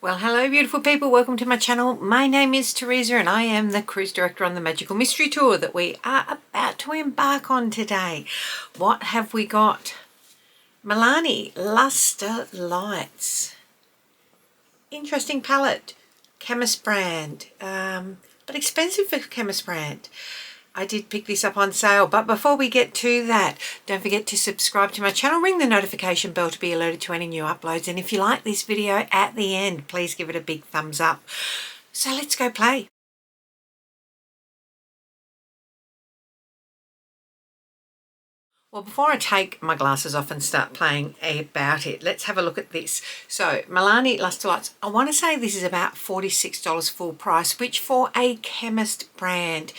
Well, hello beautiful people, welcome to my channel. My name is Teresa and I am the cruise director on the magical mystery tour that we are about to embark on today. What have we got? Milani Lustre Lights. Interesting palette. Chemist brand, but expensive for Chemist brand. I did pick this up on sale, but before we get to that, don't forget to subscribe to my channel, ring the notification bell to be alerted to any new uploads, and if you like this video at the end, please give it a big thumbs up. So let's go play. Well, before I take my glasses off and start playing about it, let's have a look at this. So, Milani Lustre Lights, I want to say this is about $46 full price, which for a Chemist brand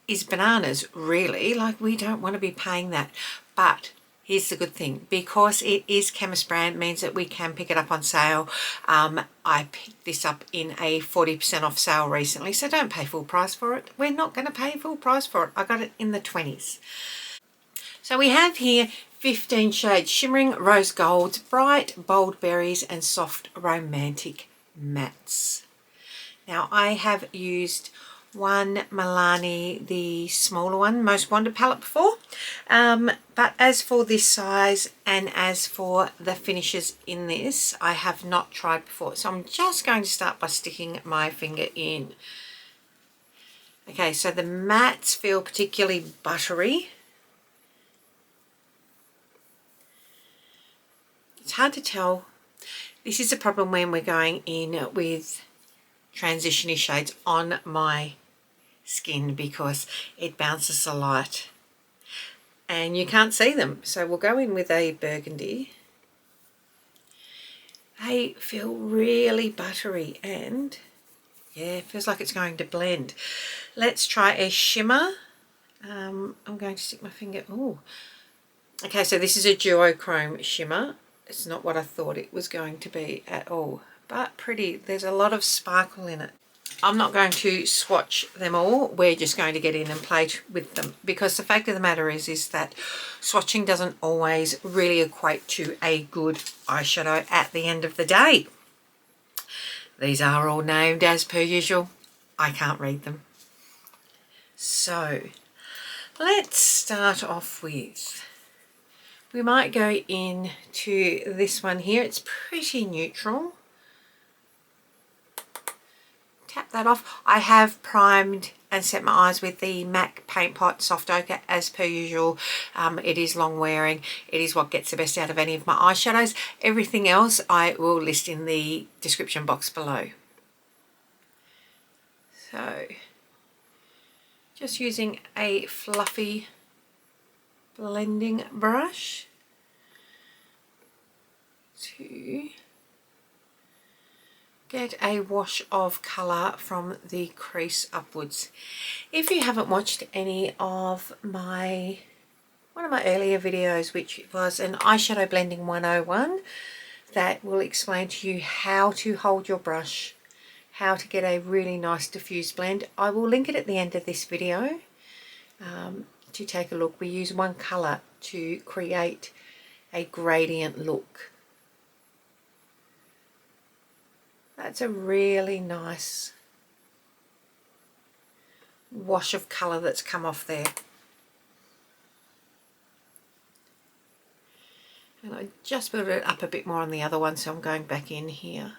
is bananas, really. Like, we don't want to be paying that. But here's the good thing, because it is Chemist brand, means that we can pick it up on sale. I picked this up in a 40% off sale recently, so don't pay full price for it. We're not going to pay full price for it. I got it in the 20s. So we have here 15 shades: shimmering rose golds, bright bold berries, and soft romantic mattes. Now I have used one Milani, the smaller one, Most Wanted palette before, but as for this size and as for the finishes in this, I have not tried before, so I'm just going to start by sticking my finger in. Okay, so the mattes feel particularly buttery. It's hard to tell. This is a problem when we're going in with transition-y shades on my skin, because it bounces a light and you can't see them. So we'll go in with a burgundy. They feel really buttery and yeah, it feels like it's going to blend. Let's try a shimmer. I'm going to stick my finger. Oh, okay, so this is a duochrome shimmer. It's not what I thought it was going to be at all, but pretty. There's a lot of sparkle in it. I'm not going to swatch them all. We're just going to get in and play with them, because the fact of the matter is that swatching doesn't always really equate to a good eyeshadow at the end of the day. These are all named as per usual. I can't read them. So let's start off with, we might go in to this one here. It's pretty neutral. Tap that off. I have primed and set my eyes with the MAC Paint Pot Soft Ochre as per usual. It is long wearing. It is what gets the best out of any of my eyeshadows. Everything else I will list in the description box below. So just using a fluffy blending brush to get a wash of colour from the crease upwards. If you haven't watched any of one of my earlier videos, which was an eyeshadow blending 101, that will explain to you how to hold your brush, how to get a really nice diffused blend, I will link it at the end of this video to take a look. We use one colour to create a gradient look. That's a really nice wash of colour that's come off there. And I just built it up a bit more on the other one, so I'm going back in here.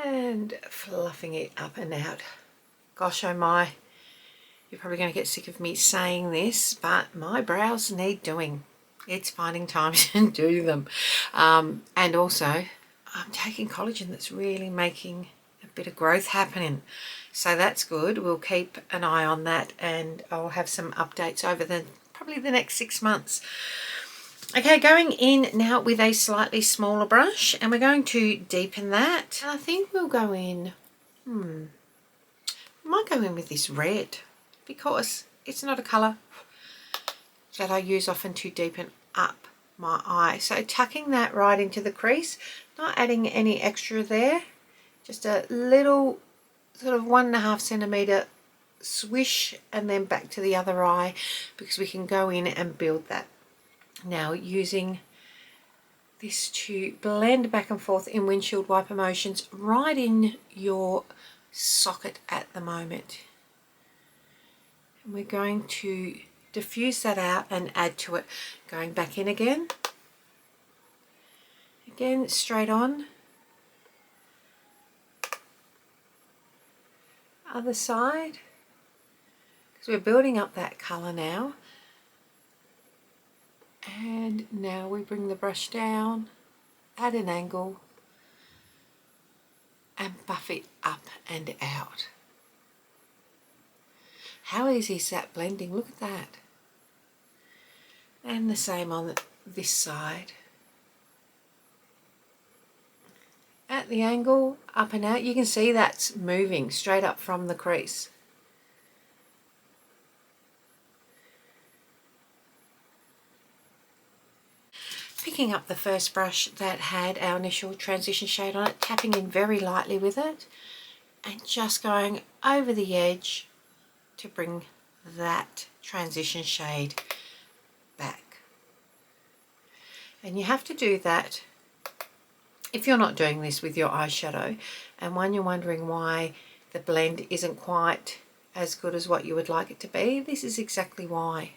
And fluffing it up and out. Gosh oh my, you're probably going to get sick of me saying this, but my brows need doing. It's finding time to do them. And also, I'm taking collagen that's really making a bit of growth happening. So that's good. We'll keep an eye on that, and I'll have some updates over probably the next 6 months. Okay, going in now with a slightly smaller brush, and we're going to deepen that. And I think we'll go in, I might go in with this red, because it's not a colour that I use often to deepen up my eye. So tucking that right into the crease, not adding any extra there, just a little sort of 1.5 centimetre swish, and then back to the other eye, because we can go in and build that. Now using this to blend back and forth in windshield wiper motions right in your socket at the moment. And we're going to diffuse that out and add to it. Going back in again. Again, straight on. Other side. Because we're building up that colour now. And now we bring the brush down at an angle and buff it up and out. How easy is that blending? Look at that. And the same on this side. At the angle, up and out. You can see that's moving straight up from the crease. Picking up the first brush that had our initial transition shade on it, tapping in very lightly with it, and just going over the edge to bring that transition shade back. And you have to do that if you're not doing this with your eyeshadow, and when you're wondering why the blend isn't quite as good as what you would like it to be, this is exactly why.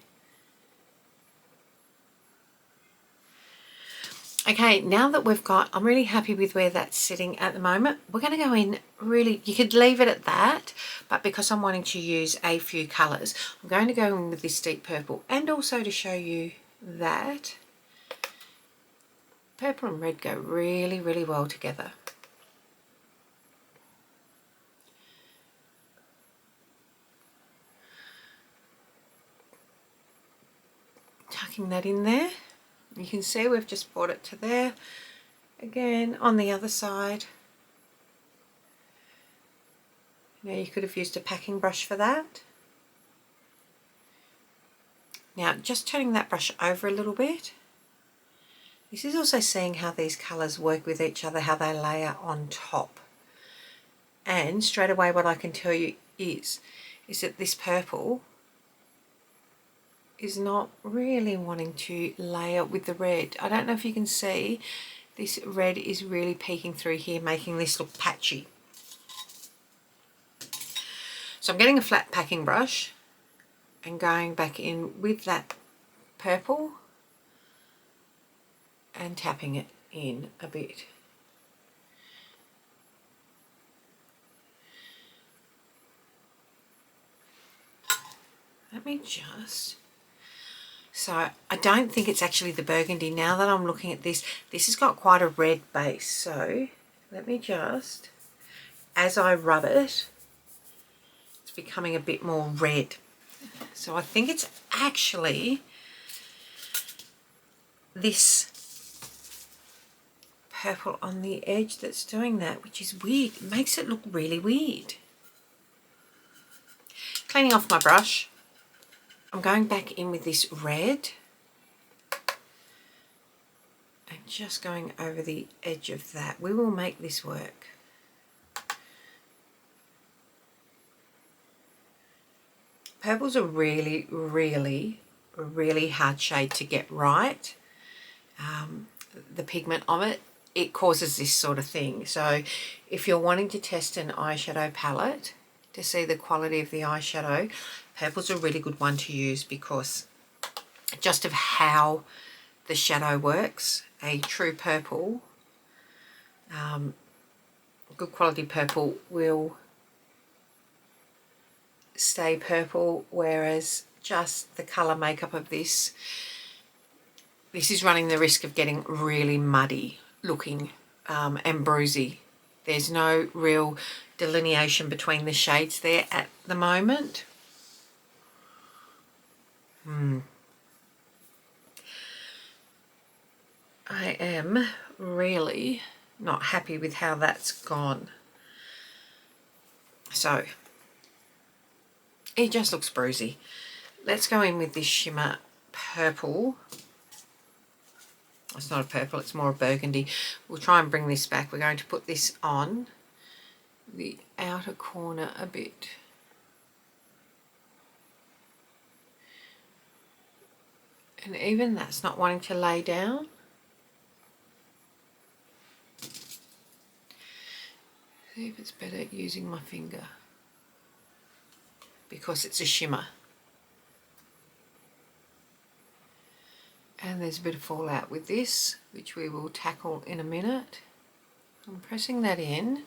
Okay, now that we've got, I'm really happy with where that's sitting at the moment. We're going to go in really, you could leave it at that, but because I'm wanting to use a few colours, I'm going to go in with this deep purple, and also to show you that purple and red go really, really well together. Tucking that in there. You can see we've just brought it to there. Again, on the other side. Now you could have used a packing brush for that. Now just turning that brush over a little bit. This is also seeing how these colours work with each other, how they layer on top. And straight away what I can tell you is that this purple is not really wanting to layer with the red. I don't know if you can see, this red is really peeking through here, making this look patchy. So I'm getting a flat packing brush and going back in with that purple and tapping it in a bit. Let me just... So I don't think it's actually the burgundy. Now that I'm looking at this, this has got quite a red base. So let me just, as I rub it, it's becoming a bit more red. So I think it's actually this purple on the edge that's doing that, which is weird. It makes it look really weird. Cleaning off my brush. I'm going back in with this red and just going over the edge of that. We will make this work. Purple's a really, really, really hard shade to get right. The pigment of it, it causes this sort of thing. So if you're wanting to test an eyeshadow palette to see the quality of the eyeshadow, purple's a really good one to use because just of how the shadow works. A true purple, good quality purple will stay purple, whereas just the colour makeup of this is running the risk of getting really muddy looking and bruisey. There's no real delineation between the shades there at the moment. I am really not happy with how that's gone. So it just looks bruisey. Let's go in with this shimmer purple. It's not a purple, it's more a burgundy. We'll try and bring this back. We're going to put this on the outer corner a bit. And even that's not wanting to lay down. See if it's better using my finger, because it's a shimmer. And there's a bit of fallout with this, which we will tackle in a minute. I'm pressing that in.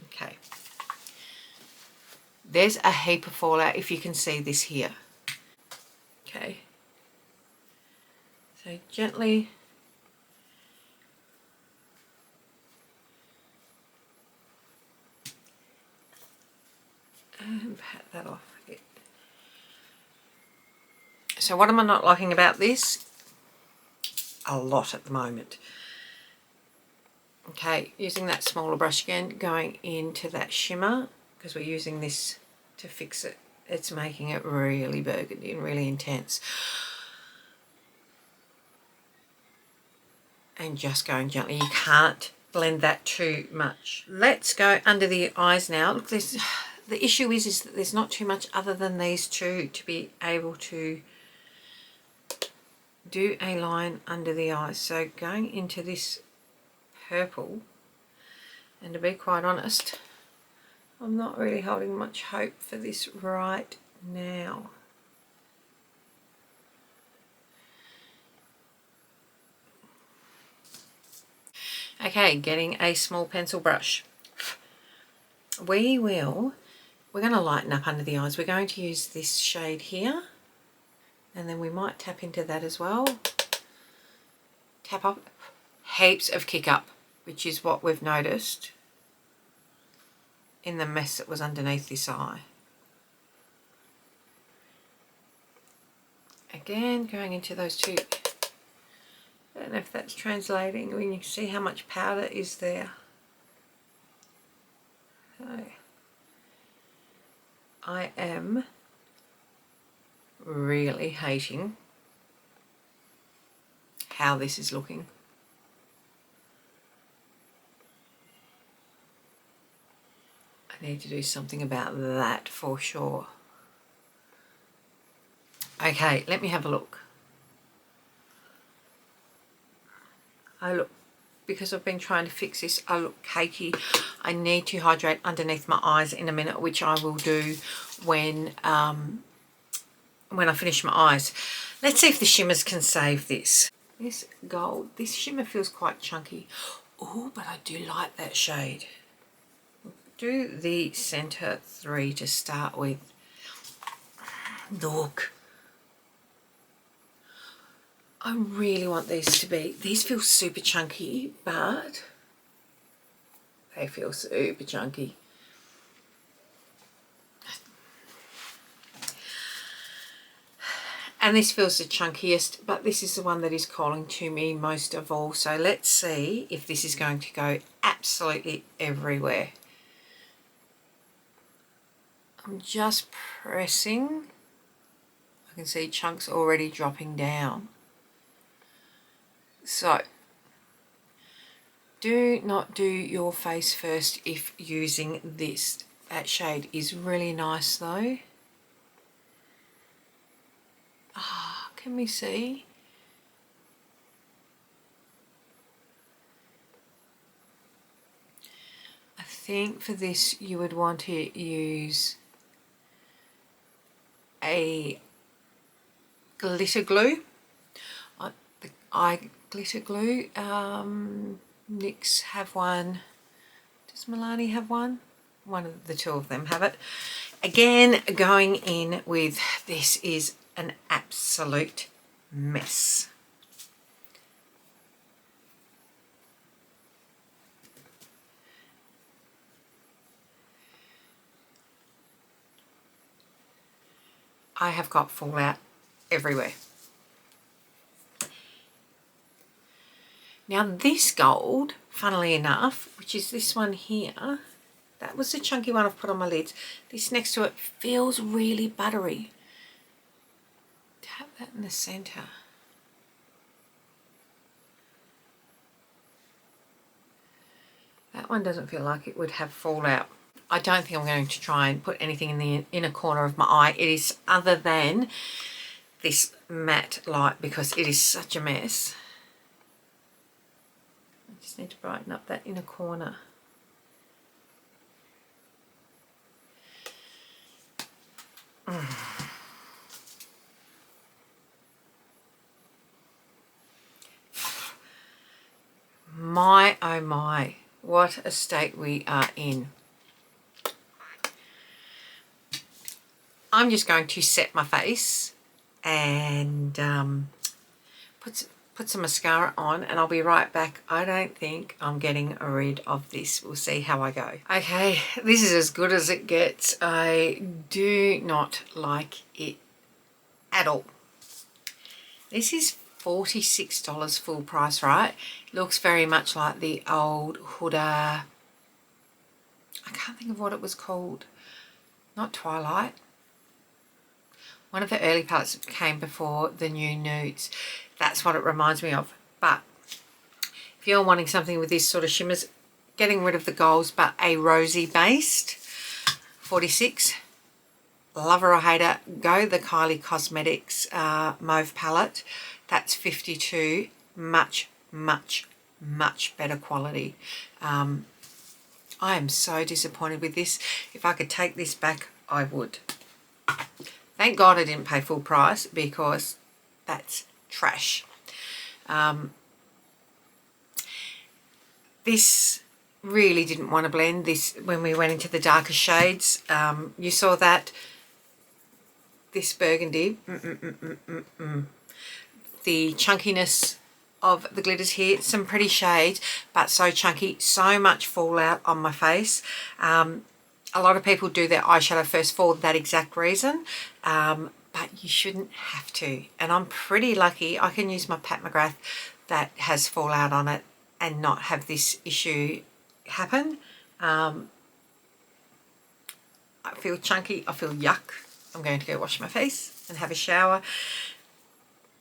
Okay. There's a heap of fallout, if you can see this here. Okay. So gently and pat that off. So what am I not liking about this? A lot at the moment. Okay, using that smaller brush again, going into that shimmer, because we're using this to fix it. It's making it really burgundy and really intense. And just going gently. You can't blend that too much. Let's go under the eyes now. Look, the issue is that there's not too much other than these two to be able to do a line under the eyes. So going into this purple, and to be quite honest, I'm not really holding much hope for this right now. Okay, getting a small pencil brush. We're going to lighten up under the eyes. We're going to use this shade here, and then we might tap into that as well. Tap up, heaps of kick up, which is what we've noticed in the mess that was underneath this eye. Again, going into those two. I don't know if that's translating. I mean, you can see how much powder is there. So, I am really hating how this is looking. I need to do something about that for sure. Okay, let me have a look. Because I've been trying to fix this, I look cakey. I need to hydrate underneath my eyes in a minute, which I will do when I finish my eyes. Let's see if the shimmers can save this. This gold, this shimmer feels quite chunky. Oh, but I do like that shade. Do the center 3 to start with. Look. I really want these to be, these feel super chunky, but they feel super chunky. And this feels the chunkiest, but this is the one that is calling to me most of all. So let's see if this is going to go absolutely everywhere. I'm just pressing. I can see chunks already dropping down. So, do not do your face first if using this. That shade is really nice though. Ah, can we see? I think for this you would want to use a glitter glue. The eye glitter glue. NYX have one. Does Milani have one? One of the two of them have it. Again, going in with this is an absolute mess. I have got fallout everywhere. Now this gold, funnily enough, which is this one here, that was the chunky one I've put on my lids. This next to it feels really buttery. Tap that in the center. That one doesn't feel like it would have fallout. I don't think I'm going to try and put anything in the inner corner of my eye. It is other than this matte light because it is such a mess. I just need to brighten up that inner corner. My, oh my, what a state we are in. I'm just going to set my face and put some mascara on, and I'll be right back. I don't think I'm getting rid of this. We'll see how I go. Okay, this is as good as it gets. I do not like it at all. This is $46 full price, right? Looks very much like the old Huda. I can't think of what it was called. Not Twilight. One of the early palettes came before the new nudes. That's what it reminds me of. But if you're wanting something with this sort of shimmers, getting rid of the golds but a rosy based, 46. Lover or hater, go the Kylie Cosmetics mauve palette. That's 52. Much better quality. I am so disappointed with this. If I could take this back, I would. Thank God I didn't pay full price because that's trash. This really didn't want to blend this when we went into the darker shades. You saw that. This burgundy. The chunkiness of the glitters here. Some pretty shades, but so chunky. So much fallout on my face. A lot of people do their eyeshadow first for that exact reason, but you shouldn't have to. And I'm pretty lucky I can use my Pat McGrath that has fallout on it and not have this issue happen. I feel chunky, I feel yuck. I'm going to go wash my face and have a shower.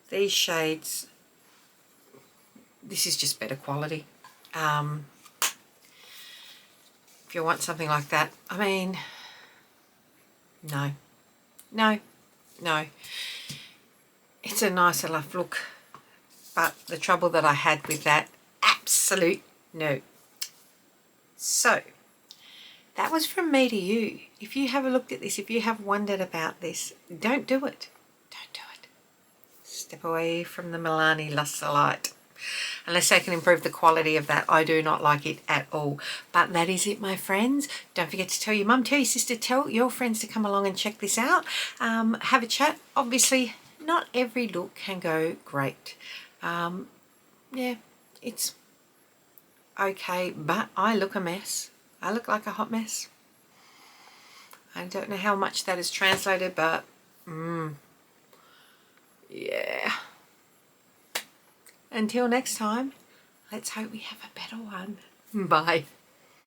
These shades, this is just better quality. If you want something like that, I mean, no. It's a nice enough look, but the trouble that I had with that, absolute no. So, that was from me to you. If you have looked at this, if you have wondered about this, don't do it. Don't do it. Step away from the Milani Lustre light. Unless they can improve the quality of that, I do not like it at all. But that is it, my friends. Don't forget to tell your mum, tell your sister, tell your friends to come along and check this out. Have a chat. Obviously, not every look can go great. Yeah, it's okay, but I look a mess. I look like a hot mess. I don't know how much that is translated, but yeah. Until next time, let's hope we have a better one. Bye.